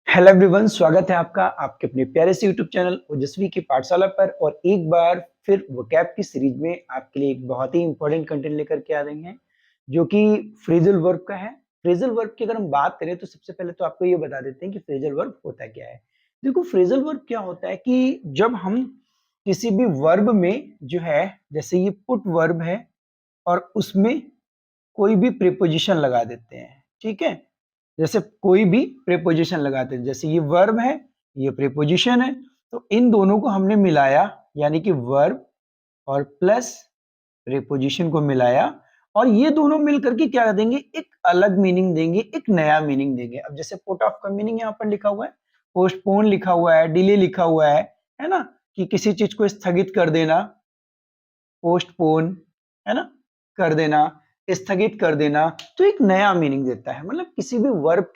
Hello everyone, स्वागत है आपका आपके अपने प्यारे से यूट्यूब चैनल ओजस्वी की पाठशाला पर। और एक बार फिर वोकैब की सीरीज में आपके लिए एक बहुत ही इंपॉर्टेंट कंटेंट लेकर के आ रहे हैं, जो कि फ्रेजल वर्ब का है। फ्रेजल वर्ब की अगर हम बात करें तो सबसे पहले तो आपको ये बता देते हैं कि फ्रेजल वर्ब होता क्या है। देखो, फ्रेजल वर्ब क्या होता है कि जब हम किसी भी वर्ब में जो है, जैसे ये पुट वर्ब है और उसमें कोई भी प्रीपोजिशन लगा देते हैं, ठीक है। जैसे कोई भी प्रीपोजिशन लगाते हैं, जैसे ये वर्ब है, ये प्रीपोजिशन है, तो इन दोनों को हमने मिलाया, यानी कि वर्ब और प्लस प्रीपोजिशन को मिलाया, और ये दोनों मिलकर के क्या देंगे, एक अलग मीनिंग देंगे, एक नया मीनिंग देंगे। अब जैसे पुट ऑफ का मीनिंग यहाँ पर लिखा हुआ है, पोस्टपोन लिखा हुआ है, डिले लिखा हुआ है ना, कि किसी चीज को स्थगित कर देना, पोस्टपोन, है ना, कर देना, स्थगित कर देना। तो एक नया मीनिंग देता है। मतलब किसी भी वर्ब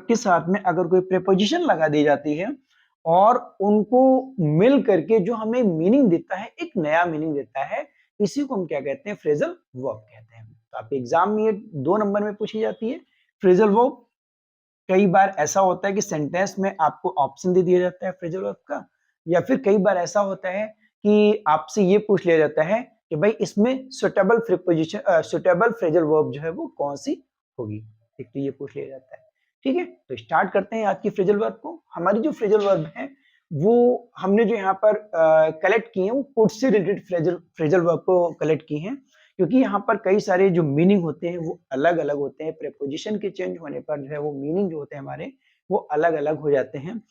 के साथ में अगर कोई प्रीपोजिशन लगा दी जाती है और उनको मिल करके जो हमें मीनिंग देता है, एक नया मीनिंग देता है, इसी को हम क्या कहते हैं, फ्रेजल वर्ब कहते हैं। तो आपके एग्जाम में ये 2 नंबर में पूछी जाती है फ्रेजल वर्ब। कई बार ऐसा होता है कि सेंटेंस में आपको ऑप्शन दे दिया जाता है फ्रेजल वर्ब का, या फिर कई बार ऐसा होता है कि आपसे ये पूछ लिया जाता है कि भाई इसमें सुटेबल फ्रेजल वर्ब जो है वो कौन सी होगी। एक तो ये पूछ लिया जाता है। ठीक है, तो स्टार्ट करते हैं आज की फ्रेजल वर्ब को। हमारी जो फ्रेजल वर्ब है वो हमने जो यहाँ पर कलेक्ट की है, वो पुट से रिलेटेड फ्रेजल फ्रेजल वर्ब को कलेक्ट की है, क्योंकि यहाँ पर कई सारे जो मीनिंग होते हैं वो अलग अलग होते हैं। प्रेपोजिशन के चेंज होने पर जो है वो मीनिंग जो होते हैं हमारे, वो अलग अलग हो जाते हैं।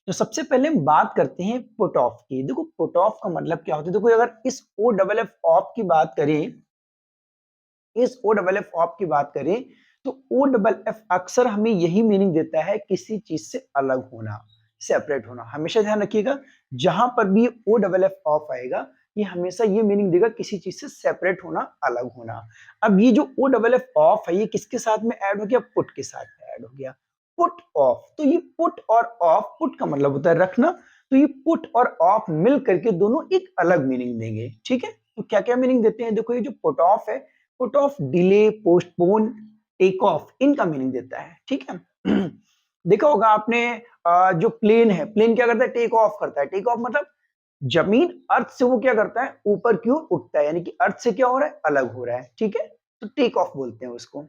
तो सबसे पहले हम बात करते हैं पुट ऑफ की। देखो, पुट ऑफ का मतलब क्या होता है। देखो, अगर इस ओ डबल एफ ऑफ की बात करें, इस ओ डबल एफ ऑफ की बात करें, तो ओ डबल एफ अक्सर हमें यही मीनिंग देता है, किसी चीज से अलग होना, सेपरेट होना। हमेशा ध्यान रखिएगा, जहां पर भी ओ डबल एफ ऑफ आएगा, ये हमेशा ये मीनिंग देगा, किसी चीज से सेपरेट होना, अलग होना। अब ये जो ओ डबल एफ ऑफ है, ये किसके साथ में ऐड हो गया, पुट के साथ में ऐड हो गया, पुट ऑफ। तो ये पुट और ऑफ, पुट का मतलब होता है रखना, तो ये पुट और ऑफ मिल करके दोनों एक अलग मीनिंग देंगे। ठीक है, तो क्या क्या मीनिंग देते हैं। देखो, ये जो पुट ऑफ है, put off delay, postpone, take off, इनका मीनिंग देता है। ठीक है देखा होगा आपने, जो प्लेन है, प्लेन क्या करता है, टेक ऑफ करता है। टेक ऑफ मतलब जमीन अर्थ से वो क्या करता है, ऊपर की ओर उठता है, यानी कि अर्थ से क्या हो रहा है, अलग हो रहा है। ठीक है, तो टेक ऑफ बोलते हैं उसको।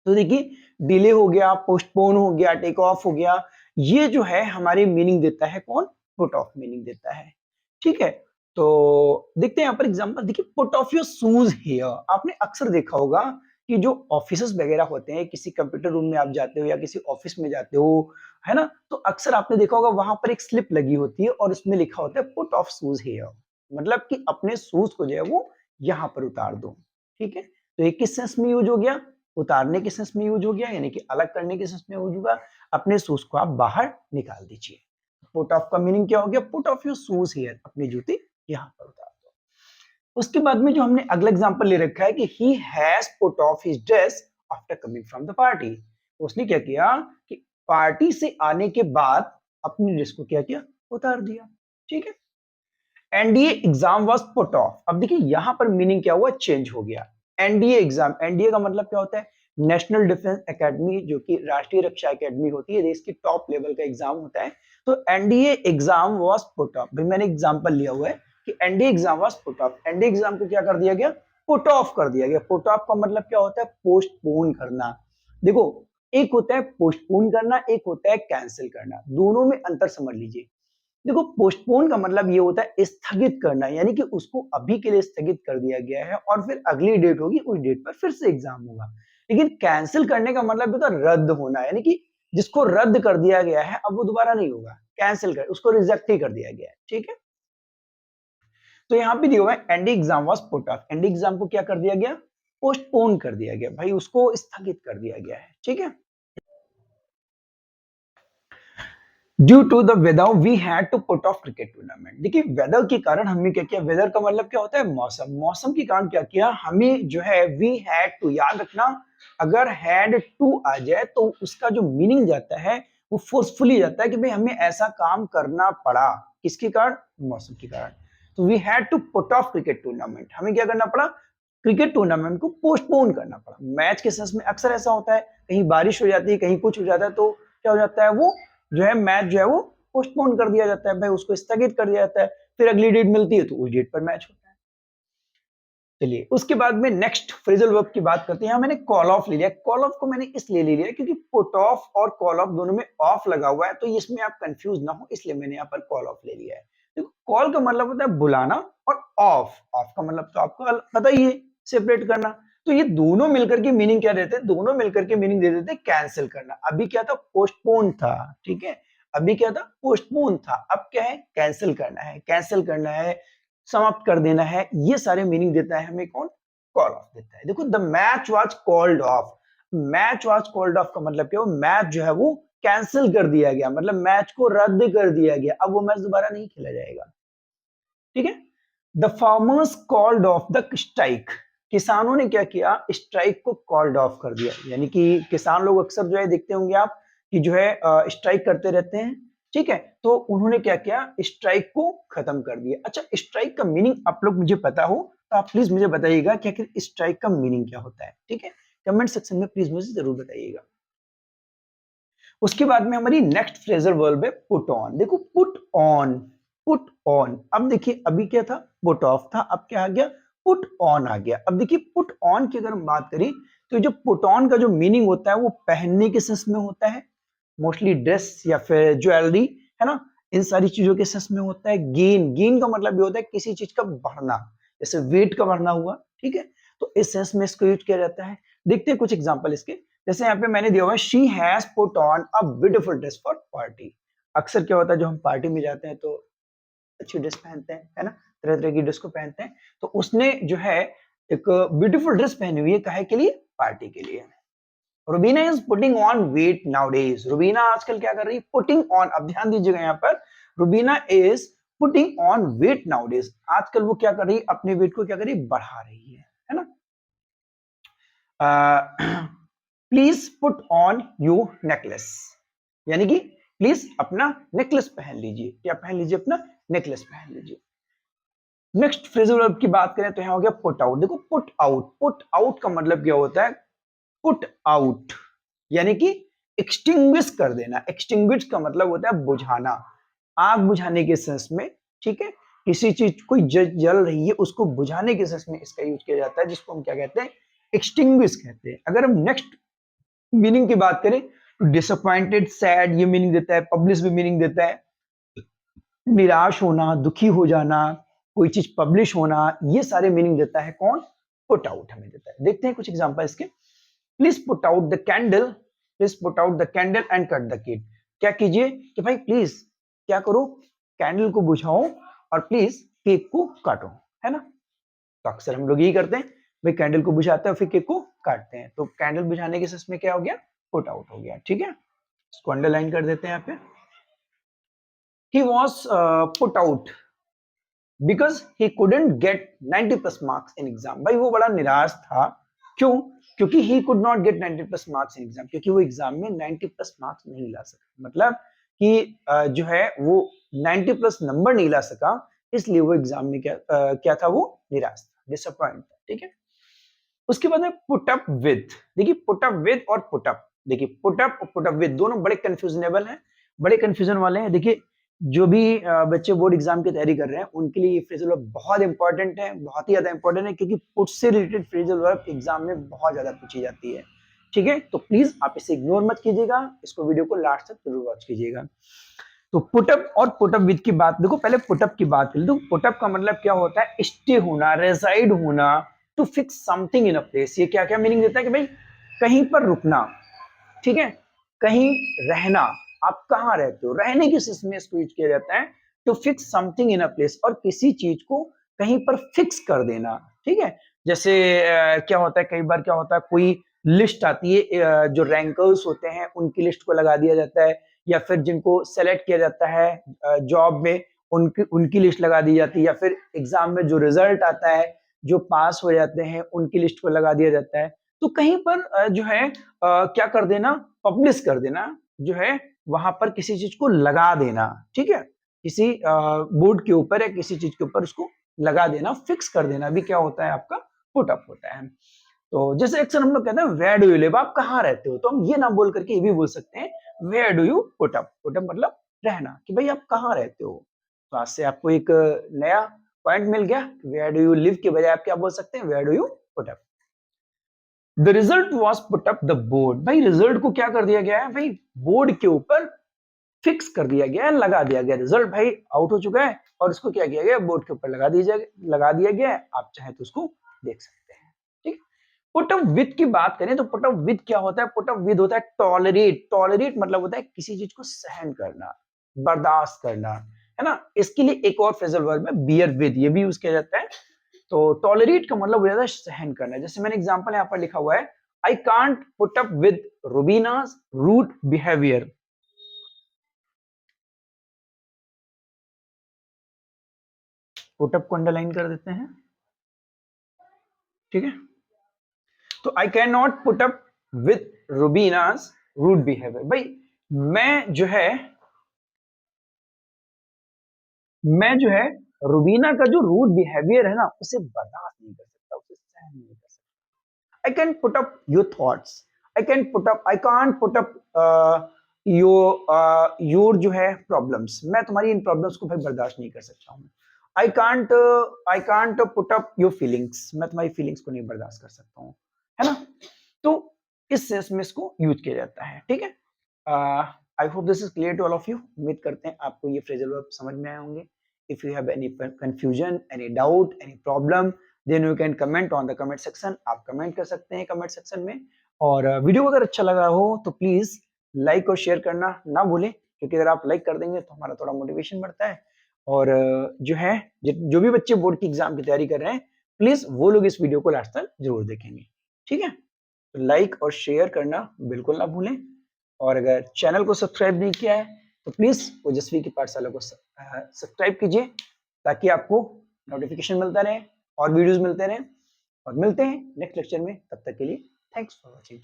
तो देखिए, डिले हो गया, पोस्टपोन हो गया, टेक ऑफ हो गया, ये जो है हमारे मीनिंग देता है कौन, पुट ऑफ मीनिंग देता है। ठीक है, तो देखते हैं यहाँ पर एग्जांपल। देखिए, put off your shoes here. आपने अक्सर देखा होगा कि जो ऑफिसेस वगैरह होते हैं, किसी कंप्यूटर रूम में आप जाते हो या किसी ऑफिस में जाते हो, है ना, तो अक्सर आपने देखा होगा वहां पर एक स्लिप लगी होती है और उसमें लिखा होता है पुट ऑफ शूज हियर, मतलब कि अपने शूज को जो है वो यहाँ पर उतार दो। ठीक है, तो एक किस सेंस में यूज हो गया, उतारने के सेंस में यूज हो गया, यानी कि अलग करने के सेंस में यूज होगा, अपने शूज को आप बाहर निकाल दीजिए। पुट ऑफ का मीनिंग क्या हो गया, put off your shoes here, अपने जूते यहाँ पर उतार दो। उसके बाद में जो हमने अगला एग्जांपल ले रखा है कि he has put off his dress after coming from the party. उसने क्या किया कि पार्टी से आने के बाद अपनी ड्रेस को क्या किया, उतार दिया। ठीक है, NDA exam was put off. अब देखिए यहां पर मीनिंग क्या हुआ, चेंज हो गया। एनडीए एग्जाम, एनडीए का मतलब क्या होता है, नेशनल डिफेंस एकेडमी, जो कि राष्ट्रीय रक्षा एकेडमी होती है, देश की टॉप लेवल का एग्जाम होता है। तो NDA exam was put off, भाई मैंने एग्जांपल लिया हुआ है कि NDA exam was put off. NDA exam को क्या कर दिया गया, पुट ऑफ कर दिया गया। पुट ऑफ का मतलब क्या होता है, पोस्टपोन करना। देखो, एक होता है पोस्टपोन करना, एक होता है कैंसिल करना, दोनों में अंतर समझ लीजिए। देखो, पोस्टपोन का मतलब ये होता है स्थगित करना, यानी कि उसको अभी के लिए स्थगित कर दिया गया है और फिर अगली डेट होगी, उस डेट पर फिर से एग्जाम होगा। लेकिन कैंसिल करने का मतलब होता है रद्द होना, यानी कि जिसको रद्द कर दिया गया है अब वो दोबारा नहीं होगा, कैंसिल कर, उसको रिजेक्ट ही कर दिया गया है। ठीक है, तो यहाँ पे दिया हुआ है Andy exam was put off. Andy exam को क्या कर दिया गया, पोस्टपोन कर दिया गया, भाई उसको स्थगित कर दिया गया है। ठीक है, due to the weather we had to put off cricket tournament. देखिए, वेदर के कारण हमने क्या किया, वेदर का मतलब क्या होता है, मौसम। मौसम के कारण क्या किया, हमें जो है वी हैड टू, याद रखना, अगर हैड टू आ जाए तो उसका जो मीनिंग जाता है वो फोर्सफुली जाता है कि भाई हमें ऐसा काम करना पड़ा, किसके कारण, मौसम के कारण। तो we had to put off cricket tournament, हमें क्या करना पड़ा, क्रिकेट टूर्नामेंट को पोस्टपोन करना पड़ा। मैच के सेंस में अक्सर ऐसा होता है, कहीं बारिश हो जाती है, कहीं कुछ हो जाता है, तो क्या हो जाता है, वो जो है मैच जो है वो पोस्टपोन कर दिया जाता है, भाई उसको स्थगित कर दिया जाता है, फिर अगली डेट मिलती है तो उस डेट पर मैच होता है। चलिए उसके बाद में नेक्स्ट फ्रेजल वर्ब की बात करते हैं। यहाँ मैंने कॉल ऑफ ले लिया। कॉल ऑफ को मैंने इसलिए ले लिया क्योंकि पुट ऑफ और कॉल ऑफ दोनों में ऑफ लगा हुआ है, तो इसमें आप कंफ्यूज ना हो, इसलिए मैंने यहाँ पर कॉल ऑफ ले लिया है। देखो कॉल का मतलब होता है बुलाना और ऑफ का मतलब तो आपको पता ही है, सेपरेट करना। तो ये दोनों मिलकर के मीनिंग क्या देते हैं, दोनों मिलकर के मीनिंग दे देते हैं कैंसिल करना। अभी क्या था, पोस्टपोन था, ठीक है, अभी क्या था, पोस्टपोन था, अब क्या है, कैंसिल करना है, कैंसिल करना है, समाप्त कर देना है। ये सारे मीनिंग देता है हमें कौन, कॉल ऑफ देता है। देखो the match was called off, match was called off का मतलब क्या, मैच जो है वो कैंसिल कर दिया गया, मतलब मैच को रद्द कर दिया गया, अब वो मैच दोबारा नहीं खेला जाएगा, ठीक है। The farmers called off the strike, किसानों ने क्या किया, स्ट्राइक को कॉल्ड ऑफ कर दिया। यानी कि किसान लोग अक्सर जो है देखते होंगे आप कि जो है स्ट्राइक करते रहते हैं, ठीक है, तो उन्होंने क्या किया, स्ट्राइक को खत्म कर दिया। अच्छा स्ट्राइक का मीनिंग आप लोग मुझे पता हो तो आप प्लीज मुझे बताइएगा कि आखिर स्ट्राइक का मीनिंग क्या होता है, ठीक है, कमेंट सेक्शन में प्लीज मुझे जरूर बताइएगा। उसके बाद में हमारी नेक्स्ट फ्रेजल वर्ब है पुट ऑन। देखो पुट ऑन, पुट ऑन, अब देखिए अभी क्या था, पुट ऑफ था, अब क्या आ गया, पुट ऑन आ गया। अब देखिए पुट ऑन की अगर हम बात करें तो जो पुट ऑन का जो मीनिंग होता है वो पहनने के सेंस में होता है, मोस्टली ड्रेस या फिर ज्वेलरी, है ना, इन सारी चीजों के सेंस में होता है। गेन, गेन का मतलब ये होता है किसी चीज का बढ़ना, जैसे वेट का बढ़ना हुआ, ठीक है, तो इस सेंस में इसको यूज किया जाता है। देखते हैं कुछ एग्जांपल इसके, जैसे यहाँ पे मैंने दिया हुआ है she has put on a beautiful dress for party. अक्सर क्या होता है, जो हम पार्टी में जाते हैं तो अच्छी ड्रेस पहनते हैं, है ना, तरह तरह की ड्रेस को पहनते हैं, तो उसने जो है एक ब्यूटीफुल ड्रेस पहनी हुई है, काहे के लिए, पार्टी के लिए। Rubina is putting on weight nowadays, Rubina आजकल क्या कर रही है, पुटिंग ऑन, अब ध्यान दीजिएगा यहाँ पर, Rubina is putting on weight nowadays, आजकल वो क्या कर रही है, अपने वेट को क्या कर रही है, बढ़ा रही है ना। Please put on your necklace, यानी कि प्लीज अपना नेकलेस पहन लीजिए, क्या पहन लीजिए, अपना नेकलेस पहन लीजिए। नेक्स्ट फ्रेजल वर्ब की बात करें तो यहाँ हो गया पुट आउट। देखो पुट आउट, पुट आउट का मतलब क्या होता है, पुट आउट यानी कि एक्सटिंग्विश कर देना। एक्सटिंग्विश का मतलब होता है बुझाना, आग बुझाने के सेंस में, ठीक है, किसी चीज कोई जल रही है उसको बुझाने के सेंस में इसका यूज किया जाता है, जिसको हम क्या कहते हैं, एक्सटिंग्विश कहते हैं। अगर हम नेक्स्ट मीनिंग की बात करें तो डिसअपॉइंटेड, सैड, ये मीनिंग देता है, पब्लिश भी मीनिंग देता है, निराश होना, दुखी हो जाना, कोई चीज पब्लिश होना, ये सारे मीनिंग देता है कौन, पुट आउट हमें देता है। देखते हैं कुछ एग्जांपल इसके। Please put out the candle, please put out the candle and cut the cake, क्या कीजिए कि भाई प्लीज क्या करो, कैंडल को बुझाओ और प्लीज केक को काटो, है ना। तो अक्सर हम लोग यही करते हैं, भाई कैंडल को बुझाते हैं फिर केक को काटते हैं, तो कैंडल बुझाने के सेंस में क्या हो गया, पुट आउट हो गया, ठीक है, इसको अंडरलाइन कर देते हैं यहाँ पे। He was put out because he couldn't get 90 plus marks in exam। भाई वो बड़ा निराश था, क्यों, क्योंकि he could not get 90 plus marks in exam, क्योंकि वो एग्जाम में 90 plus marks नहीं ला सका, मतलब कि जो है वो 90 plus नंबर नहीं ला सका, इसलिए वो एग्जाम में क्या था, वो निराश था, डिसअपॉइंट था, ठीक है। उसके बाद में पुट अप विद, देखिए पुट अप विद और पुट अप, देखिए पुट अप और पुट अप विद दोनों बड़े कंफ्यूजनेबल हैं, बड़े कंफ्यूजन वाले हैं। देखिए जो भी बच्चे बोर्ड एग्जाम की तैयारी कर रहे हैं उनके लिए ये फ्रेजल वर्ब बहुत इंपॉर्टेंट है, बहुत ही ज्यादा इंपॉर्टेंट है, क्योंकि पुट से रिलेटेड फ्रेजल वर्ब एग्जाम में बहुत ज्यादा पूछी जाती है, ठीक है। तो प्लीज आप इसे इग्नोर मत कीजिएगा, इसको वीडियो को लास्ट तक जरूर वॉच कीजिएगा। तो पुटअप और पुटअप विद की बात, देखो पहले पुटअप की बात कर, तो पुटअप का मतलब क्या होता है, स्टे होना, रेसाइड होना, to fix something in a place. ये क्या क्या मीनिंग देता है कि भाई कहीं पर रुकना, ठीक है, कहीं रहना, आप कहाँ रहते हो, रहने के सेंस में इसको यूज किया जाता है, to fix something in a place, और किसी चीज को कहीं पर फिक्स कर देना, ठीक है। जैसे क्या होता है, कई बार क्या होता है, कोई लिस्ट आती है, जो रैंकर्स होते हैं उनकी लिस्ट को लगा दिया जाता है, या फिर जिनको सेलेक्ट किया जाता है जॉब में उनकी उनकी लिस्ट लगा दी जाती है, या फिर एग्जाम में जो रिजल्ट आता है, जो पास हो जाते हैं उनकी लिस्ट को लगा दिया जाता है। तो कहीं पर जो है क्या कर देना, पब्लिश कर देना, जो है वहां पर किसी चीज को लगा देना, ठीक है, किसी बोर्ड के ऊपर या किसी चीज के ऊपर उसको लगा देना, फिक्स कर देना भी क्या होता है आपका पुट अप होता है। तो जैसे अक्सर हम लोग कहते हैं वेयर डू यू लिव, आप कहाँ रहते हो, तो हम ये ना बोल करके ये भी बोल सकते हैं where do you put up. Put up मतलब रहना, कि भाई आप कहाँ रहते हो। तो आज से आपको एक नया पॉइंट मिल गया, वेयर डू यू लिव के बजाय आप क्या बोल सकते हैं, where do you put up. The result was put up the board, भाई रिजल्ट को क्या कर दिया गया है, भाई बोर्ड के ऊपर फिक्स कर दिया गया है, लगा दिया गया। रिजल्ट भाई आउट हो चुका है और इसको क्या किया गया, बोर्ड के ऊपर लगा दिया गया है। आप चाहे तो उसको देख सकते हैं। ठीक। पुट अप विद की बात करें तो पुट अप विद क्या होता है, पुट अप विद होता है टॉलरेट। टॉलरेट मतलब होता है किसी चीज को सहन करना, बर्दाश्त करना, है ना। इसके लिए एक और फ्रेजल वर्ब है बियर विद, ये भी यूज किया जाता है। तो टॉलरेट का मतलब हो जाता है सहन करना। जैसे मैंने एग्जांपल यहाँ पर लिखा हुआ है, I can't put up with Rubina's rude behaviour. Put up को अंडरलाइन कर देते हैं, ठीक है। तो I can not put up with Rubina's rude behaviour, भाई मैं जो है रुबीना का जो रूड बिहेवियर है ना, उसे बर्दाश्त नहीं कर सकता, उसे सहन नहीं कर सकता। I can put up your thoughts, I can't put up your जो है प्रॉब्लम्स, मैं तुम्हारी इन प्रॉब्लम्स को भाई बर्दाश्त नहीं कर सकता हूँ। आई can't put up your feelings, मैं तुम्हारी फीलिंग्स को नहीं बर्दाश्त कर सकता हूँ, है ना। तो इस सेंस में इसको यूज किया जाता है, ठीक है। I hope this is clear to all of you. उम्मीद करते हैं आपको ये फ्रेजल वर्ब समझ में आए होंगे। If you have any confusion, any doubt, any problem, then you can comment on the comment section. आप कमेंट कर सकते हैं कमेंट सेक्शन में। और वीडियो अगर अच्छा लगा हो तो प्लीज लाइक और शेयर करना ना भूलें, क्योंकि अगर आप लाइक कर देंगे तो हमारा थोड़ा मोटिवेशन बढ़ता है। और जो है जो भी बच्चे बोर्ड की एग्जाम की तैयारी कर रहे हैं, प्लीज वो लोग इस वीडियो को लास्ट तक जरूर देखेंगे, ठीक है। तो लाइक और शेयर करना बिल्कुल ना भूलें। और अगर चैनल को सब्सक्राइब नहीं किया है तो प्लीज ओजस्वी की पाठशाला को सब्सक्राइब कीजिए, ताकि आपको नोटिफिकेशन मिलता रहे और वीडियोस मिलते रहे। और मिलते हैं नेक्स्ट लेक्चर में, तब तक के लिए थैंक्स फॉर वॉचिंग।